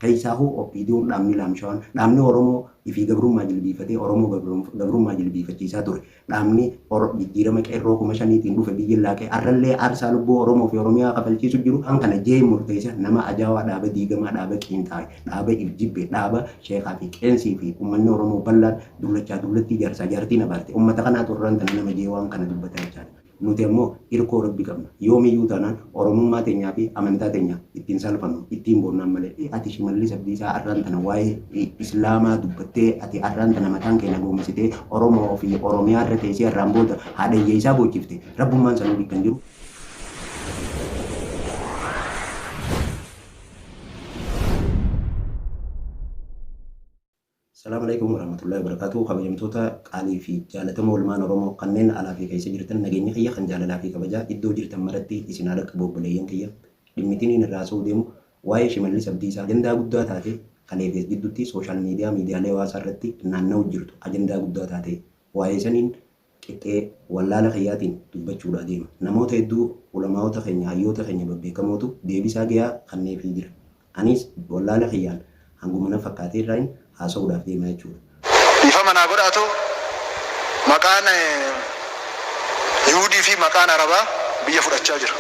Keessaahu oppiidiyoon dhaabni laamshawaan dhaabni Oromoo ifii gabrummaa jilbiifatee Oromoo gabrummaa jilbiifachiisaa ture. Dhaabni jijjiirama qeerroo 5,000 dhufe biyya laaqee arrallee aarsaa lubbuu Oromoo fi Oromiyaa kafalchiisu jiru. Kan kana jee murteessa nama ajaa'aa dhaaba diigamaa dhaaba qiinxaa'e dhaaba iljibbe dhaaba sheekaa fi qeensii fi uummanni Oromoo bal'aan dullachaa dullatti jaarsaa jaartii na baarte. Uummata kanaatu irraan tana nama jee waan kana dubbataa jechaadha. Nuti ammoo hirkoo rabbi qabna. Yoomiyyuu taanaan Oromummaa teenyaa fi amantaa teenya ittiin salphannu ittiin boonnaan malee ati Shimallis Abdiisaa arraan tana waa'ee Islaamaa dubbattee ati arraan tana mataan keenya goomsitee Oromoo fi Oromiyaa irra teessee irraan booda haadha hiyyeessaa boochifte rabbummaan sanuu kan jiru. Assalamualaikum warahmatullahi wabarakatuh. Kabajamtoota qaalii fi jaalatamoo ilmaan Oromoo kanneen alaa fi keessa jirtan nageenya kiyya kan jaalalaa fi kabajaa iddoo jirtan maratti isin haala qabobboleeyyan kiyya dhimmitiin irraa soo deemu waa'ee Shimallis Abdiisaa ajandaa guddaa taate kaleefes gidduutti sooshaal miidiyaalee hawaasaa irratti naanna'u jirtu ajandaa guddaa taate waa'ee saniin qixxee wallaala kiyyaatiin dubbachuudhaa deema. Namoota hedduu ulamaa'ota keenya hayyoota keenya babbeekamootu deebisaa gahaa kanneefii jira. Anis wallaala kiyyaan hangumana fakkaatee irraan haasa'uudhaaf deemaa jechuudha. Bifa manaa godhaatu maqaan Yuudii fi maqaan Arabaa biyya fudhachaa jira.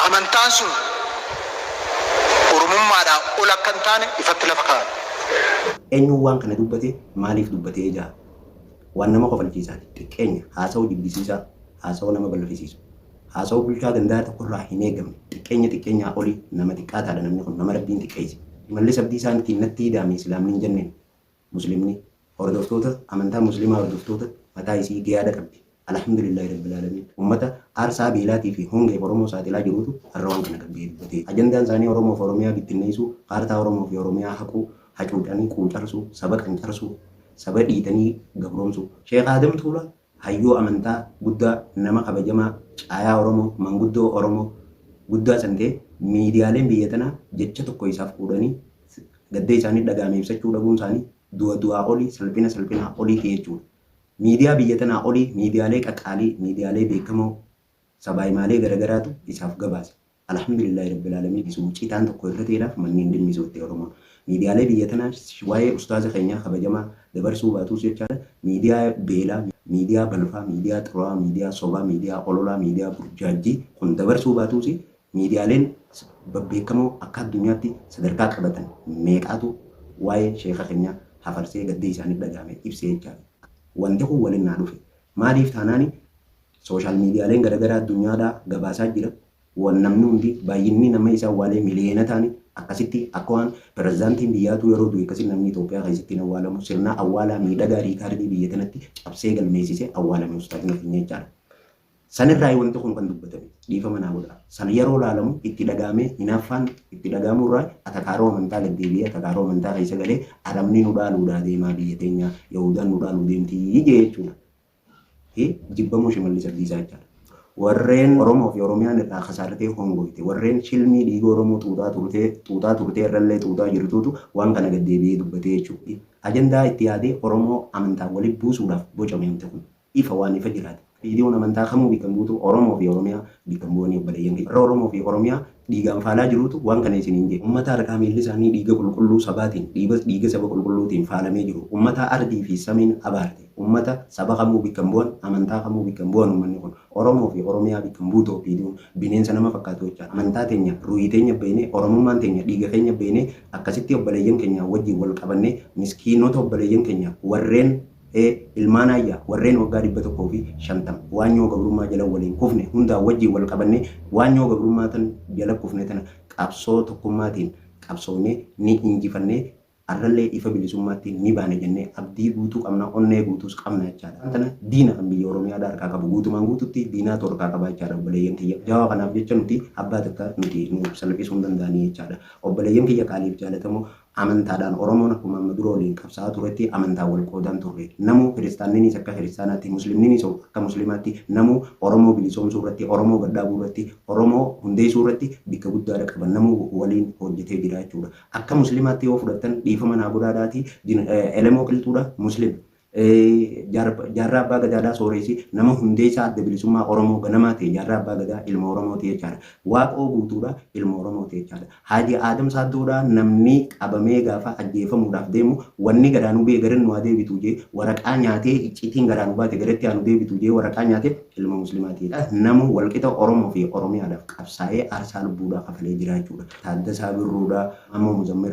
Amantaan sun Oromummaadhaan ol akka hin taane ifatti lafa kaa'an. Eenyuun waan kana dubbate maaliif dubbatee jira? Waan nama kofalchiisaati. Xiqqeenya haasa'uu jibbisiisaa haasa'uu nama balfisiisu. Haasa'uu bulchaa gandaa tokkorraa hin eegamne xiqqeenya olii nama xiqqaataadha namni kun nama rabbiin xiqqeesse. Shimallis Abdiisaan ittiin natti hidhaame islaamni hin jenneen muslimni hordoftoota amantaa muslimaa hordoftoota mataa isii gayaadha qabdi. Alhamdulillahi rabbil alamin. Uummata aarsaa beelaatii fi hongee Oromoo saaxilaa jirutu har'a waan kana qabbee dubbatee. Ajandaan isaanii Oromoo fi Oromiyaa bittinneessuu, kaartaa Oromoo fi Oromiyaa haquu, hacuudhanii quucarsuu, saba qancarsuu, saba dhiitanii gabroomsuu. Sheekh Adam Tuulaa hayyoo amantaa guddaa nama kabajamaa caayaa Oromoo manguddoo Oromoo guddaa santee miidiyaaleen biyya tanaa jecha tokko isaaf fuudhanii gaddee isaanii dhagaame ibsachuu dhabuun isaanii du'a olii salphina olii jechuudha. Miidiyaa biyya tanaa olii miidiyaalee qaqqaalii miidiyaalee beekamoo sabaayimaalee garagaraatu isaaf gabaase. Alhamdulillahi rabbil alamin isuu citaan tokko irra ta'eedhaaf manneen dhimmisootti Oromoo. Miidiyaalee biyya tanaa waa'ee ustaaza keenyaa kabajamaa dabarsuu baatus jechaadha. Miidiyaa beelaa miidiyaa balfaa, miidiyaa xuraa'aa, miidiyaa sobaa, miidiyaa ololaa, miidiyaa burjaajii kun dabarsuu baatus miidiyaaleen babbeekamoo akka addunyaatti sadarkaa qabatan meeqaatu waa'ee sheeka keenyaa hafarsee gaddee isaanii dhagaame ibsee jechaadha. Wanti kun waliin naa dhufe maaliif taanaani sooshaal miidiyaaleen garagaraa addunyaadhaa gabaasaa jira. Waan namni hundi baay'inni nama isaa waalee miliyoona ta'anii akkasitti akka waan pirezidaantiin biyyaatu yeroo du'e akkasii namni Itoophiyaa keessatti awwaalamu sirna awwaalaa miidhagaa riikaardii biyya tanatti cabsee galmeessisee awwaalame ustaazina keenya jechaadha. Sanirraa wanti kun kan dubbatame dhiifama naa godha. San yeroo laalamu itti dhagaamee hinaaffaan itti dhagaamurraa atakaaroo amantaa gaddeebi'ee atakaaroo amantaa keessa galee Arabni nu dhaaluudhaa deemaa biyya teenya Yahudaan nu dhaaluu deemtii jechuudha. Jibbamoo Shimallis Abdiisaa jechaadha. Warreen Oromoo fi Oromiyaan irraa kasaartee hongoyte warreen shilmii dhiiga Oromoo xuuxaa turtee irrallee xuuxaa jirtuutu waan kana gaddeebi'ee dubbatee jechuudha. Ajandaa itti yaadee Oromoo amantaa walitti buusuudhaaf bocame wanti kun ifa waan ifa jiraate. Viidiyoon amantaa kamuu bikan buutu Oromoo fi Oromiyaa bikan bu'anii obboleeyyan keenya. Oromoo fi Oromiyaa dhiigaan faalaa jirutu waan kana isiniin jedhe. Uummata harkaa miilli isaanii dhiiga qulqulluu sabaatiin dhiiga saba qulqulluutiin faalamee jiru. Uummata ardii fi samiin abaarte. Uummata saba kamuu bikan bu'an amantaa kamuu bikan bu'an uummanni kun Oromoo fi Oromiyaa bikan buutoo viidiyoon bineensa nama fakkaatu jechaadha. Amantaa teenya ruhii teenya beeknee Oromummaan teenya dhiiga keenya beeknee akkasitti obboleeyyan keenya wajjin wal qabannee miskiinota obboleeyyan keenya warreen ilmaan ayyaa warreen waggaa 150 waanyoo gabrummaa jala waliin kufne hundaa wajjin wal qabannee waanyoo gabrummaa tan jala kufne tana qabsoo tokkummaatiin qabsoonnee ni injifannee arrallee ifa bilisummaatti ni baane jennee abdii guutuu qabna onnee guutuus qabna jechaadha. Tana diina kan biyya Oromiyaadhaa harkaa qabu guutumaan guututti diinaa torkaa qabaa jechaadha obboleeyyan kiyya. Jawaa kanaaf jecha nuti abbaa takka nuti nu salphisuu hin danda'anii jechaadha. Obboleeyyan kiyya qaaliif jaalatamoo amantaadhaan Oromoon akkuma amma dura waliin qabsaa turetti amantaa wal qoodan turre. Namuu kiristaanniinis akka kiristaanaatti musliimniinis akka musliimaatti namuu Oromoo bilisoomsuu irratti Oromoo gadhaabuu irratti Oromoo hundeessuu irratti bakka guddaadha qaban namuu waliin hojjetee jira jechuudha. Akka musliimaatti yoo fudhattan dhiifama naa godhaadhaati elemoo qilxuudha musliim. jaarraa abbaa gadaadhaa sooressi nama hundee isaa adda bilisummaa Oromoo ganamaa ta'e jaarraa abbaa gadaa ilma Oromooti jechaadha. Waaqoo guutuudha ilma Oromooti jechaadha. Haaji Aadam Saaddoodhaa namni qabamee gaafa ajjeefamuudhaaf deemu wanni gadaanuu bee garan nu deebitu jee waraqaa nyaatee icciitiin gadaanuu baate garatti aanu deebitu jee waraqaa nyaatee ilma muslimaatiidha. Namu walqixa Oromoo fi Oromiyaadhaaf qabsaa'ee aarsaa lubbuudhaa kafalee jira jechuudha. Taaddasaa Birruudhaa Maammoo Muzammir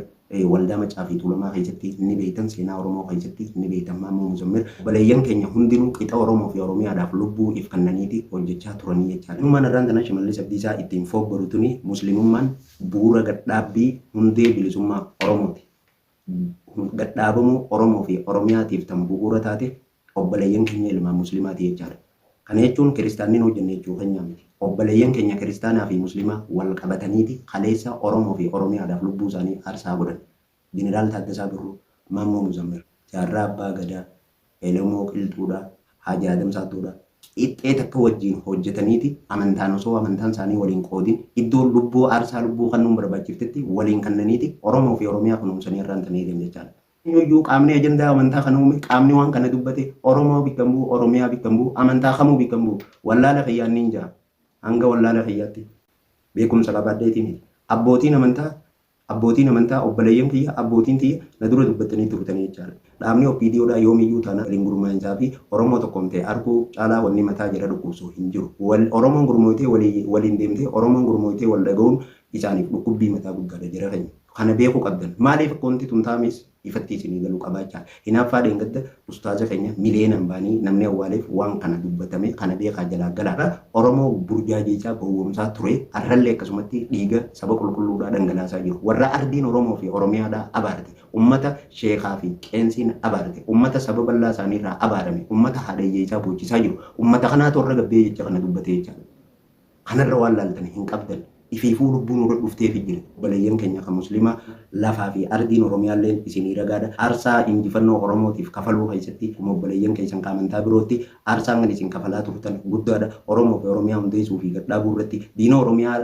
waldaa Macaa fi Tuulamaa keessatti ni beektan seenaa Oromoo keessatti ni beektan Maammoo Muzammir baleeyyan keenya hundinuu qixa Oromoo fi Oromiyaadhaaf lubbuu if kannaniiti hojjechaa turanii jechaadha. Dhummaan irraan tana Shimallis Abdiisaa ittiin fogbarutuni muslimummaan bu'uura gadhaabbii hundee bilisummaa Oromooti. Gadhaabamuu Oromoo fi Oromiyaatiif tan bu'uura taate obboleeyyan keenya ilmaan muslimaati jechaadha. Kana jechuun kiristaanniin hojjenne jechuu keenya miti. Obboleeyyan keenya kiristaanaa fi muslimaa wal qabataniiti kaleessa Oromoo fi Oromiyaadhaaf lubbuu isaanii aarsaa godhan. Jeneraal Taaddasaa Birruu, Maammoo Muzammir, Jaarraa Abbaa Gadaa, Elemoo Qilxuudhaa, Haaji Aadam Saaddoodhaa qixxee takka wajjin hojjetaniiti amantaan osoo amantaan isaanii waliin qoodin iddoo lubbuu aarsaa lubbuu kan nu barbaachiftetti waliin kannaniiti Oromoo fi Oromiyaa kunuunsanii irraan tanee deemu jechaadha. Iyyuu qaamni ajandaa amantaa kana uume qaamni waan kana dubbate Oromoo bikkambuu Oromiyaa bikkambuu amantaa kamuu bikkambuu wallaala fayyaan ni injaa hanga wallaala fayyaatti beekumsa qabaadheetiin abbootiin amantaa obboleeyyan kiyya abbootiin tiyya na dura dubbatanii turtanii jechaadha. Dhaabni OPDOdhaa yoomiyyuu taana waliin gurmaa'insaa fi Oromoo tokkomtee arguu caalaa wanni mataa jedha dhukkubsuu hin jiru. Oromoon gurmooytee waliin deemtee Oromoon gurmooytee wal dhaga'uun isaaniif dhukkubbii mataa guddaadha jira keenya. Kana beekuu qabdan. Maaliif akkoonti tuntaames ifatti isinii galuu qabaachaa. Hinaaffaa deengadda ustaaza keenya miliyeenan baanii namni awwaaleef waan kana dubbatame kana beekaa jalaa galaadha. Oromoo burjaajechaa gowwoomsaa ture arrallee akkasumatti dhiiga saba qulqulluudhaa dhangalaasaa jiru. Warra ardiin Oromoo fi Oromiyaadhaa abaarte. Ummata sheekaa fi qeensiin abaarte. Ummata saba bal'aa isaaniirraa abaarame. Ummata haadhayyeechaa boochisaa jiru. Ummata kanaatu warra gabbee jecha kana dubbatee jechaadha. Kanarra waan laaltan hin qabdan. Ifiifuu lubbuun irra dhuftee fi jira. Obboleeyyan keenya kan muslimaa lafaa fi ardiin Oromiyaallee isinii ragaadha. Aarsaa injifannoo Oromootiif kafaluu keessatti obboleeyyan keessan amantaa birootti aarsaan kan isin kafalaa turtan guddaadha. Oromoo fi Oromiyaa hundeessuu fi gadhaabuu irratti diina Oromiyaa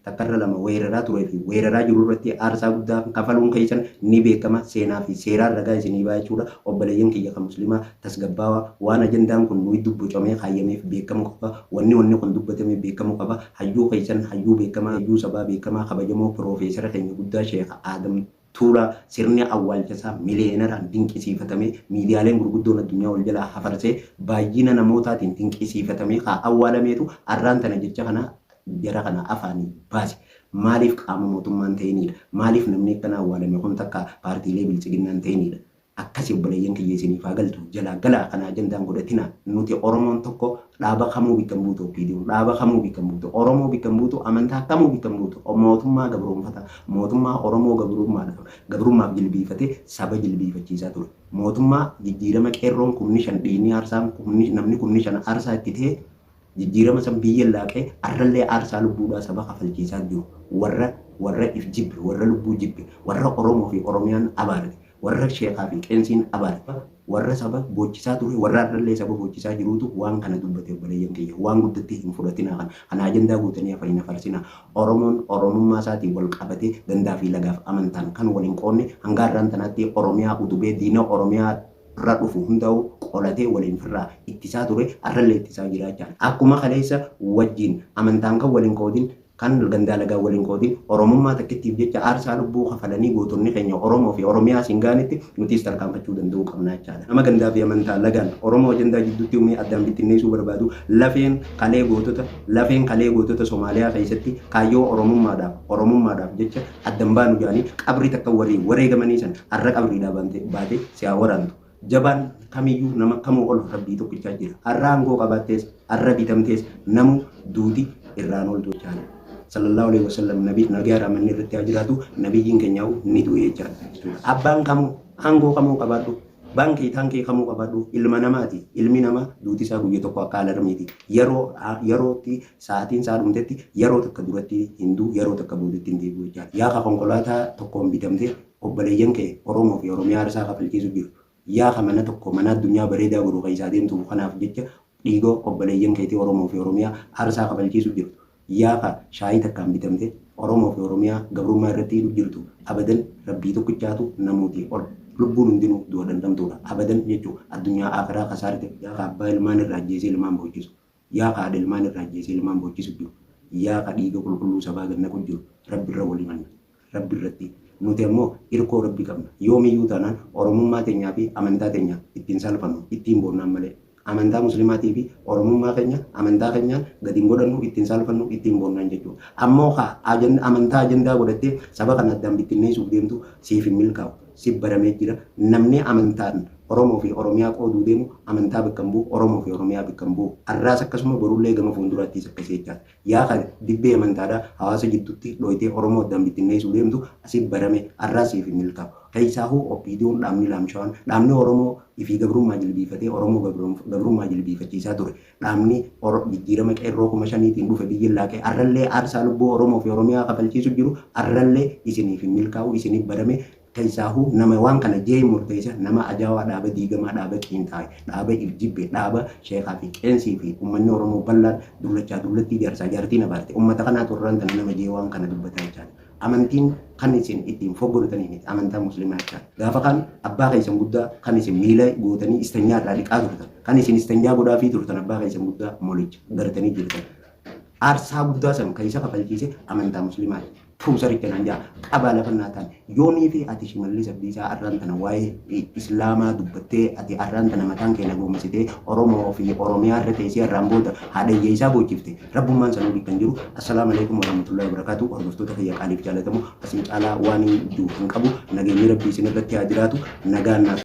takkarra lama weeraraa turee fi weeraraa jiru irratti aarsaa guddaa kafaluun keessan ni beekama. Seenaa fi seeraan ragaa isinii ba'a jechuudha. Obboleeyyan keenya kan muslimaa tasgabbaawaa waan ajandaan kun nuyi dubbacamee kaayyameef beekamu qaba. Wanni kun dubbatamee beekamu qaba. Hayyuu keessan hayyuu beekama. Hayyuu sabaa beekamaa kabajamoo piroofeesara keenya guddaa Sheekh Aadam Tuulaa sirni awwaalchasaa miliyeenaraan dinqisiifatamee miidiyaaleen gurguddoon addunyaa wal jalaa hafarsee baay'ina namootaatiin dinqisiifatamee haa awwaalameetu arraan tana jecha kana jara kana afaanii baase. Maaliif qaama mootummaan ta'inidha? Maaliif namni akkana awwaalame kun takka paartiilee bilchiginnaan ta'inidha? Akkasi obboleeyyan kiyya isiniif haa galtu jalaa galaa kana ajandaan godhatina nuti Oromoon tokko dhaaba kamuu bikkan buutu OPDO dhaaba kamuu bikkan buutu Oromoo bikkan buutu amantaa kamuu bikkan buutu mootummaa gabroonfata mootummaa Oromoo gabrummaaf jilbiifate saba jilbiifachiisaa ture mootummaa jijjiirama qeerroon kumni shan dhiinni aarsaan namni kumni shan aarsaa itti ta'e jijjiirama san biyya laaqee arrallee aarsaa lubbuudhaa saba kafalchiisaa jiru warra if jibbe warra lubbuu jibbe warra Oromoo fi Oromiyaan abaarate. Warra sheekaa fi qeensiin abaarfa warra saba boochisaa ture warra arrallee saba boochisaa jiruutu waan kana dubbate obboleeyyan kiyya waan guddatti hin fudhatinaa kana ajandaa guutanii afaan farsinaa Oromoon Oromummaa isaatiin wal qabatee gandaa fi lagaaf amantaan kan waliin qoonne hanga har'aan tanaatti Oromiyaa utubee diina Oromiyaa irra dhufu hundaa'u qolatee waliin firraa ittisaa ture arrallee ittisaa jiraachaa akkuma kaleessa wajjin amantaan kan waliin qoodin kan gandaa lagaa waliin qoodin Oromummaa takkittiif jecha aarsaa lubbuu kafalanii gootonni keenya Oromoo fi Oromiyaa singaanitti nutis tarkaanfachuu danda'uu qabna jechaadha. Nama gandaa fi amantaa lagaan Oromoo ajandaa jidduutti uumee addaan bittinneessuu barbaadu lafeen kalee gootota Somaaliyaa keessatti kaayyoo Oromummaadhaaf jecha addan baanu jedhanii qabrii takka wareegamanii san arra qabriidhaa baatee si'aa waraantu. Jabaan kamiyyuu nama kamuu ol rabbii tokkichaa jira. Arra aangoo qabaattees arra bitamtees namu duuti irraan oltu jechaadha. Sallallahu alaihi wasallam nabii nagaa ramanni irratti ajiraatu nabiyyiin keenyaa ni du'e jechaadha. Abbaan kamuu aangoo kamuu qabaadhu baankii taankii kamuu qabaadhu ilma namaati ilmi namaa duuti isaa guyyaa tokko akka alarmiiti yerootti sa'aatiin isaa dhumtetti yeroo takka duratti hinduu yeroo takka booditti hin deebi'u jechaadha. Yaa konkolaataa tokkoon bitamtee obboleeyyan kee Oromoo fi Oromiyaa aarsaa kafalchiisu jiru. Yaa mana tokko mana addunyaa bareedaa godhu keessaa deemtu kanaaf jecha dhiigoo obboleeyyan keetii Oromoo fi Oromiyaa aarsaa kafalchiisu jiru. Yaa shaayii takkaan bitamte Oromoo fi Oromiyaa gabrummaa irratti jirtu abadan rabbii tokkichaatu namuutii ol lubbuun hundinuu du'a dandamtuudha. Abadan jechuudha. Addunyaa akaraa kasaarte yaa abbaa ilmaan irraa ajjeesee ilmaan boochisu. Yaa haadha ilmaan irraa ajjeesee ilmaan boochisu jiru. Yaa dhiiga qulqulluu sabaa ganna kun jiru. Rabbi irra walii manna. Rabbi irratti nuti ammoo hirkoo rabbi qabna. Yoomiyyuu taanaan oromummaa teenyaa fi amantaa teenya ittiin salphannu ittiin boonnaan malee. Amantaa muslimaatii fi oromummaa keenya amantaa keenyaan gadi hin godhannu ittiin salphannu ittiin boonnaan jechuudha. Ammoo amantaa ajandaa godhattee saba kana addaan bittinneessuuf deemtu siif hin milkaa'u. Siif baramee jira. Namni amantaan Oromoo fi Oromiyaa qooduu deemu amantaa bakka hin bu'u, Oromoo fi Oromiyaa bakka hin bu'u. Har'aas akkasuma borullee gama fuulduraattis akkasii jechaadha. Yaa kana dibbee amantaadhaa hawaasa jidduutti dhoyitee Oromoo addaan bittinneessuu deemtu asiif barame har'aas siif hin milkaa'u. Keessaahuu OPDO'n dhaabni laamshawaan dhaabni Oromoo ifii gabrummaa jilbiifatee Oromoo gabrummaa jilbiifachiisaa ture. Dhaabni jijjiirama qeerroo 5,000tiin dhufe biyya laaqee har'allee aarsaa lubbuu Oromoo fi Oromiyaa kafalchiisu jiru har'allee isiniif hin milkaa'u isiniif barame. Keessaahuu nama waan kana jee murteessa nama ajaa'aa dhaaba diigamaa dhaaba qiinxaa'e dhaaba ifjibbe dhaaba sheekaa fi qeensii fi uummanni Oromoo bal'aan dullachaa dullattii jaarsaa jaartii na baarte uummata kanaa turraan tana nama jee waan kana dubbataa jechaadha. Amantiin kan isin ittiin foggoratanii miti amantaa musliimaa jechaadha. Gaafa kan abbaa keessan guddaa kan isin miila gootanii istanyaa irraa dhiqaa turtan kan isin istanyaa godhaa fi turtan abbaa keessan guddaa molicha garatanii jirtan. Aarsaa guddaa san keessa kafalchiise amantaa musliimaati. Fuusa riqqanaan jaa qabaa lafa naataan yoomii fi ati Shimallis Abdiisaa arraan tana waa'ee islaamaa dubbattee ati arraan tana mataan keenya goomsitee Oromoo fi Oromiyaa irra teessee arraan booda haadhayyee isaa boochifte rabbummaan sanuu kan jiru. Assalaamu alaikum warahmatullahi wabarakatuh. Hordoftoota kiyya qaaliif jaalatamu asiin caalaa waan jiru hin qabu nageenyi rabbii isin irratti haa jiraatu nagaan